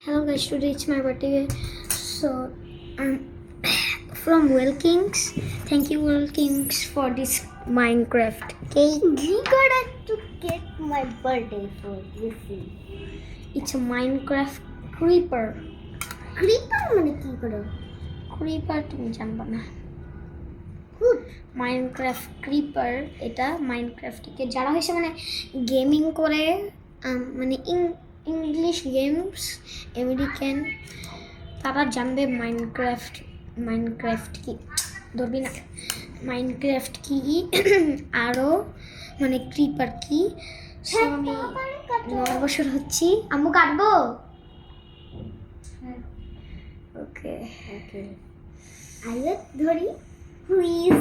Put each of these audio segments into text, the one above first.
Hello guys, today it's my birthday. So I'm from Wilkins. Thank you Wilkins for this Minecraft cake. We gotta to get my birthday for this thing. It's a Minecraft creeper. Creeper মানে কি করো? Creeper তুমি জানবা না। Good. Minecraft creeper এটা মাইনক্রাফটকে যারা হয়েছে মানে gaming করে মানে ইংলিশ গেমস আমেরিকান তারা জানবে মাইনক্রাফট কি ধরবি না মাইনক্রাফট কি আরও মানে ক্রিপার কি সো আমি 9 বছর হচ্ছি আম্মু কাটবো ওকে ওকে আইলে ধরি প্লিজ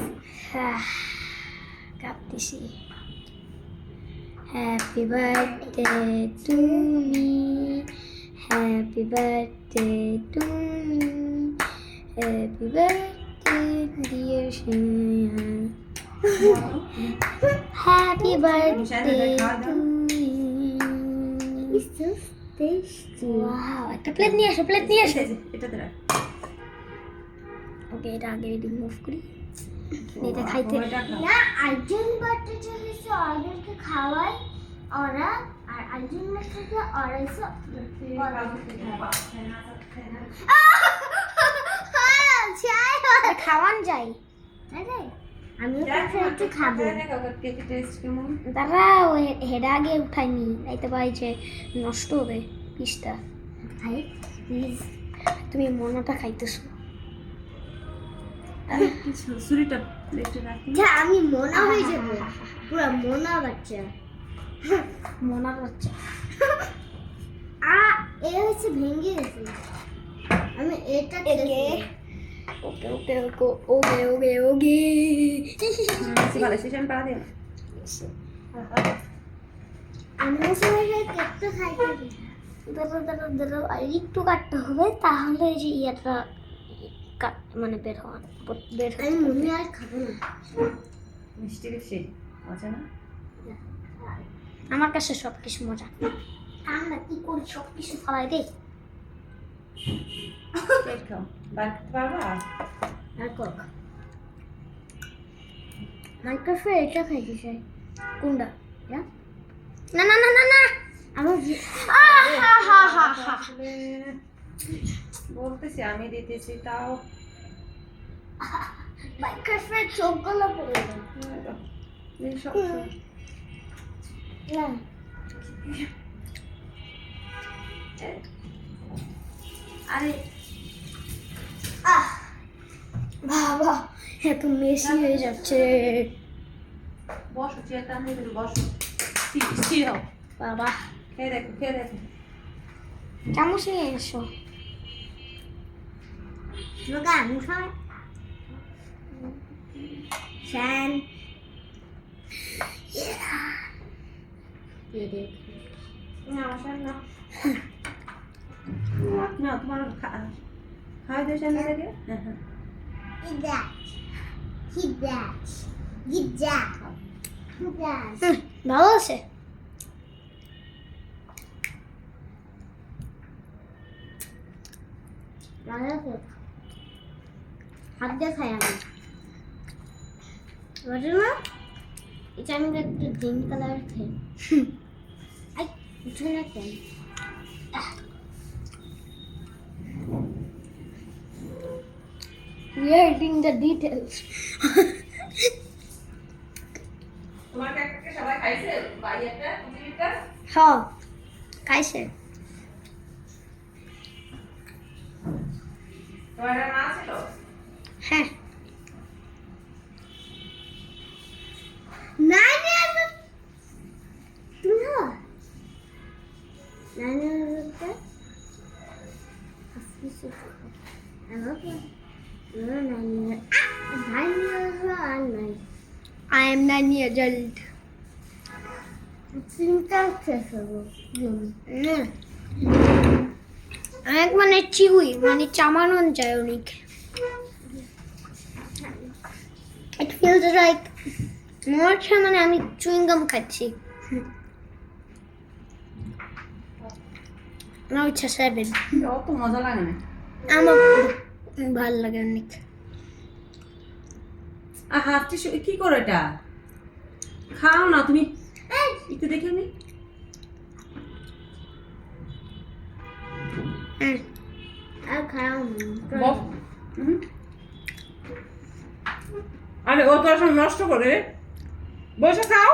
কাটতেছি Happy birthday to me. Happy birthday to me. Happy birthday, dear Shayan. Happy birthday to me. It's so tasty. Wow, একটা প্লেট নিয়ে আসো এটা দে ওকে এটা আগে রিমুভ করি এটা খাইতে না আর্জুন বার্থডে হয়েছে ওদেরকে খাওয়াই ওরা আর আর্জুন বার্থডে ওরা এসে খাওয়ান যাই আমি একটু খাবো দাদা হেডা আগে উঠাইনি যাইতে পারি যে নষ্ট হবে পিসটা খাই প্লিজ তুমি মনটা খাইতেছো সুরিটা প্লেটে রাখি যা আমি মোনা হয়ে যাবো পুরো মোনা বাচ্চা মনার বাচ্চা এ হচ্ছে ভেঙে গেছে আমি এটা ওকে ওকে ওকে ওকে ওকে ভালো সেশন পাড়া দে আমি সবাই কেকটা খাইতে দিই দাদা আর একটু কাটতে হবে তাহলে যে ইয়েটা মানে বের আমি মনে আর খাবো না মিষ্টি বেশি আছে না আমার কাছে সব কিছু মজা আমরা কি করি সব কিছু ফলাই দেই কেক খাও বাড়তে পারবা আর কক মাইক্রোফোন এটা খাইতে চাই কোনটা না না না না না না আমার বলতেছি আমি দিতেছি তাও মাইক্রোফোন চোখগুলো পড়ে গেল না আরে বাবা এত মেশি হয়ে যাচ্ছে বসো চেয়ারটা আমি বসো স্থির হও বাবা খেয়ে দেখো চামচ নিয়ে এসো লোকা মুখা শান না বসান না না তোমার খাওয়া দিয়ে সামনে থেকে হ্যাঁ Eat that. Eat that. Eat that. Eat that. ভালো আছে হাত দিয়ে খাই আমি বুঝলি না এটা আমি একটু গ্রিন কালার খাই আই উঠে না কেন we are eating the details তোমার কেকটা সবাই খাইছে বাইরেটা কুচিটা হ্যাঁ খাইছে তোমার মা ছিল হ্যাঁ নানি আসবে তুমি হ্যাঁ নানি আসবে আসবে আমাকে না নানি নানি আসবে আর নাই I am 9 years old চিন্তা শেষ হবো অনেক মানে চিউই মানে চামানন যায় অনেক it feels like মনে হচ্ছে মানে আমি চুইং গাম খাচ্ছি আমার ইচ্ছা 7। অত মজা লাগে না। আমার ভালো লাগে অনেক। আহা টিস্যু কি করো এটা? খাও না তুমি, একটু দেখে নি। আর খাও বস। আরে ও তো সব নষ্ট করে। বসে খাও।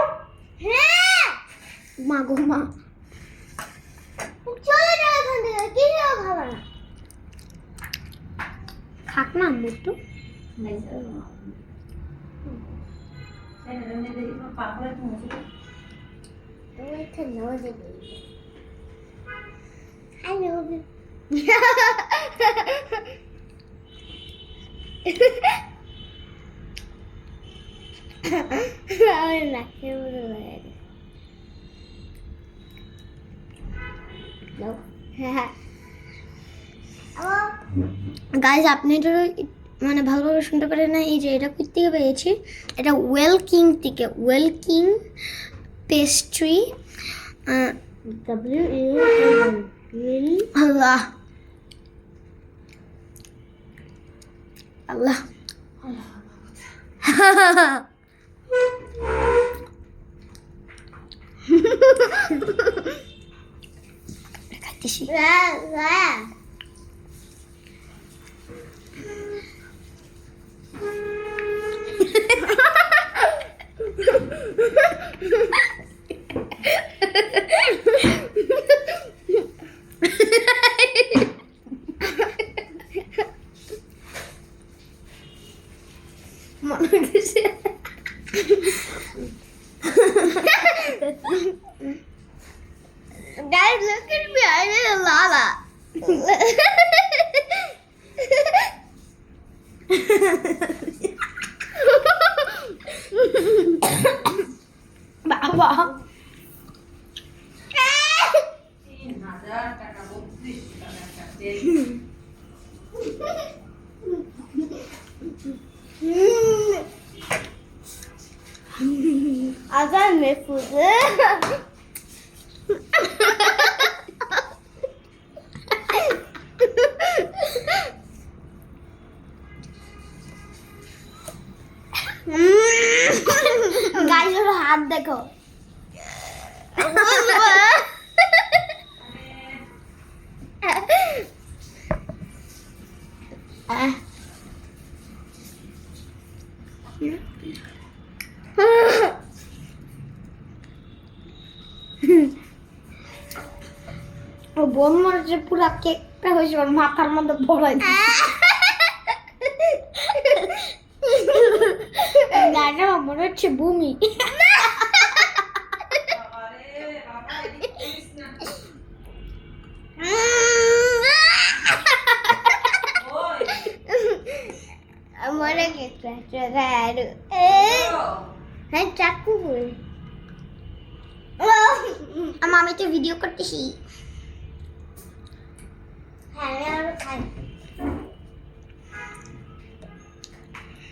হ্যাঁ মা গো মা, চলে যাও এখান থেকে, কিছু খাবে না। খাক না আম্মু একটু। তুমি একটু নজে দিই। I love you. আমার নাকের মধ্যে লাগে গেছে। গাইজ আপনি এটা মানে ভালোভাবে শুনতে পারেন না, এই যে এটা কই থেকে পেয়েছি, এটা ওয়েলকিং থেকে, ওয়েলকিং পেস্ট্রি। আল্লাহ আল্লাহ খাইতেছি। মনে হচ্ছে Guys, look at me. I did a lava. বাবা 3,000 টাকা 32 টাকা কাটে। Agar mefuze. গাইজ ওর হাত দেখো। ও বোন মরে পুরা কেকটা হয়েছে ওর মাথার মধ্যে ভরাই গাড়ি মনে হচ্ছে ভূমি। বাবারে বাবা এদিকে করিস না। ওই Amore che cacciare. ও, Hai চাকু কই? আমি তো ভিডিও করতেছি। হ্যাঁ আমি খাই।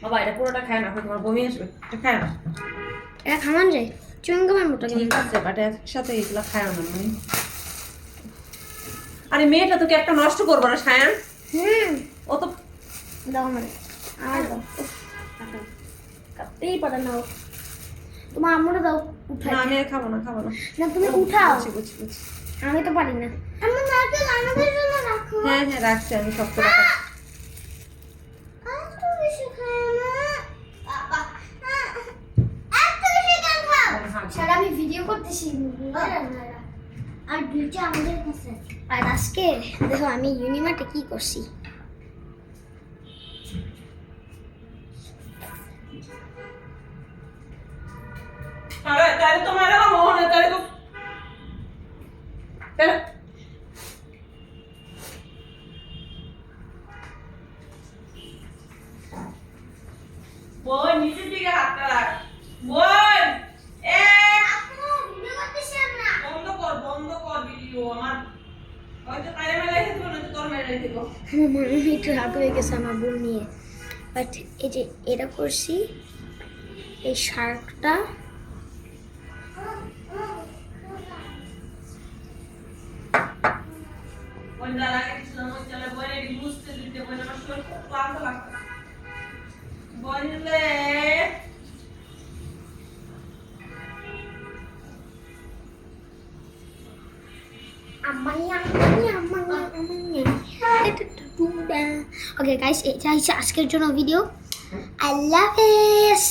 বাবা এটা পুরোটা খায় না, তোমার বমি আসবে। এটা খায় না। এটা খামান যায় চুইংগামের মতো ঠিক আছে বাট একসাথে এগুলো খায় না মানে। আরে মেয়েটা তোকে একটা নষ্ট করবো না সায়ান। ও তো দাও মানে আর দাও কাটতেই পারে না ও। তোমার আম্মুরে দাও উঠাই। না আমি আর খাবো না, খাবো না। না তুমি উঠাও, বুঝছি, বুঝছি, বুঝছি। আমি তো পারি না। আমার নারকেল আমাদের জন্য রাখো। হ্যাঁ হ্যাঁ রাখছি আমি সব করে রাখছি। আর তো বেশি খাই না। বাবা এত বেশি কেন খাও? সারা আমি ভিডিও করতেছি। আর দুইটা আমাদের কাছে আছে। আর আজকে দেখো আমি ইউনিমার্টে কি করছি। আরে তাহলে তো মারা মোহন তাহলে তো তাহলে বোন নিচের দিকে হাতটা রাখ। বোন এ আপু ভিডিও করতেছি আমরা। বন্ধ কর ভিডিও। আমার হয়তো তারে মেলাই দিব না তো তোর মেলাই দিব। আমার মনে হয় একটু রাগ হয়ে গেছে আমার বোন নিয়ে। বাট এই যে এটা করছি, এই শার্কটা বইটা লাগাইছিলাম ওই চলে বইটা মুছতে দিতে বইটা আমার শরীর খুব ক্লান্ত লাগছে বইলে ওকে গাইস এটা হচ্ছে আজকের জন্য ভিডিও আল্লাহ হাফেজ